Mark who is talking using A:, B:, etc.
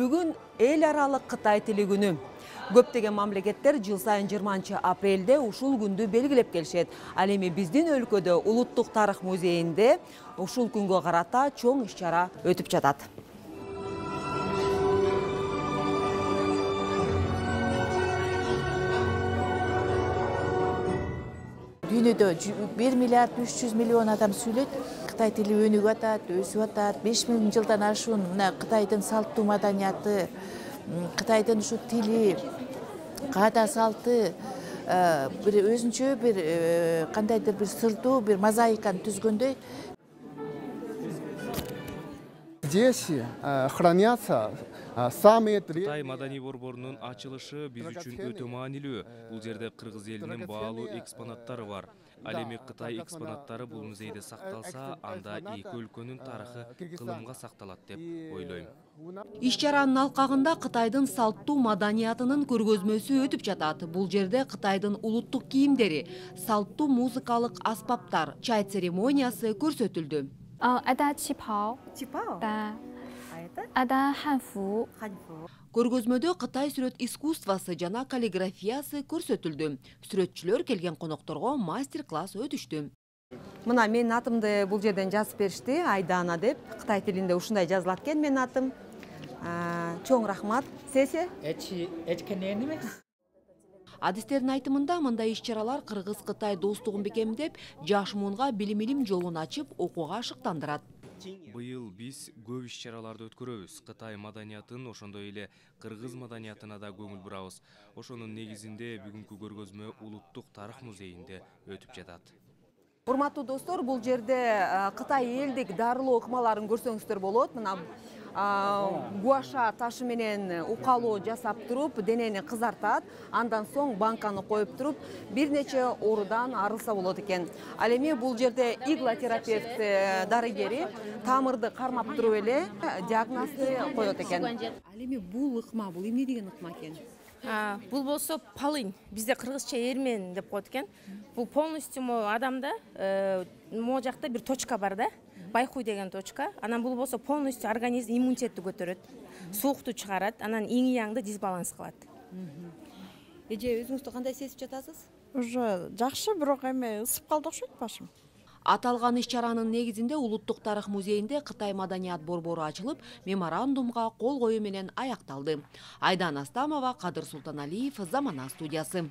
A: Бүгін эл аралык Кытай тили күнү. Көптөгөн мамлекеттер жыл сайын 20 апрелде ушул күндү белгилеп келишет. Ал эми биздин өлкөдө Улуттук тарых музейинде ушул күнгө карата чоң иш-чара өтүп жатат.
B: Дүйнөдө 1 миллиард 300 миллион адам сүйлөйт. Кытай тили өнүгүп атат, өсүп атат. 5000 жылдан ашуун мына Кытайдын салттуу маданияты, Кытайдын ушу тили, каада салты бир өзүнчө бир кандайдыр бир сырдуу бир мозаиканы түзгөндөй.
C: Здесь хранятся самые
D: Кытай маданий борборунун ачылышы биз үчүн өтө маанилүү. Бул жерде кыргыз элинин баалуу экспонаттары бар. Ал эми Кытай экспонаттары бул музейде сакталса, анда эки өлкөнүн тарыхы кылымга сакталат деп ойлойм.
A: Иш-чаранын алкагында Кытайдын салттуу маданиятынын көргөзмөсү өтүп жатат. Бул жерде Кытайдын улуттук кийимдери, салттуу музыкалык аспаптар, чай церемониясы көрсөтүлдү.
E: ada 旗袍，да. ada 汉服。
A: Көргөзмөдө Кытай сүрөт искусствосы жана каллиграфиясы көрсөтүлдү. Сүрөтчүлөр келген конокторго мастер-класс өтүштү. Мына менин атымды бул жерден жазып беришти, Айдана деп. Кытай тилинде ушундай жазылат экен менин атым. Чоң рахмат. Сесе? Адистердин айтымында мындай иш-чаралар Кыргыз-Кытай достугун бекемдеп, жаш муунга билим жолун ачып, окууга ашыктандырат.
D: Быйыл биз көп иш-чараларды өткөрөбүз. Кытай маданиятын, ошондой эле кыргыз маданиятына да көңүл бурабыз. Ошонун негизинде бүгүнкү көргөзмө Улуттук тарых музейинде өтүп жатат.
A: Урматтуу достор, бул жерде Кытай элдик дарылоо ыкмаларын көрсөңүздөр болот. Мына гуаша ташы менен укалоо жасап туруп, денени кызартат, андан соң банканы коюп туруп, бир нече оорудан арылса болот экен. Ал эми бул жерде иглотерапевт дарыгери тамырды кармап туруп эле диагнозду коет экен. Ал эми бул ыкма, бул эмне деген ыкма экен?
F: Бул болсо полынь, бизде кыргызча эрмен деп коет экен. Бул полностью адамда могу жакта бир точка бар да. Байкуй деген точка. Анан бул болсо полностью организм иммунитетти көтөрөт. Суукту чыгарат, анан иң яңды дисбаланс кылат.
A: Эже өзүңүздү кандай сезип жатасыз?
G: Уже жакшы, бирок эми ысып калды окшойт башым.
A: Аталган иш-чаранын негизинде Улуттук тарых музейинде Кытай маданият борбору ачылып, меморандумга кол коюу менен аякталды. Айдан Астамова, Кадыр Султаналиев, Замана студиясы.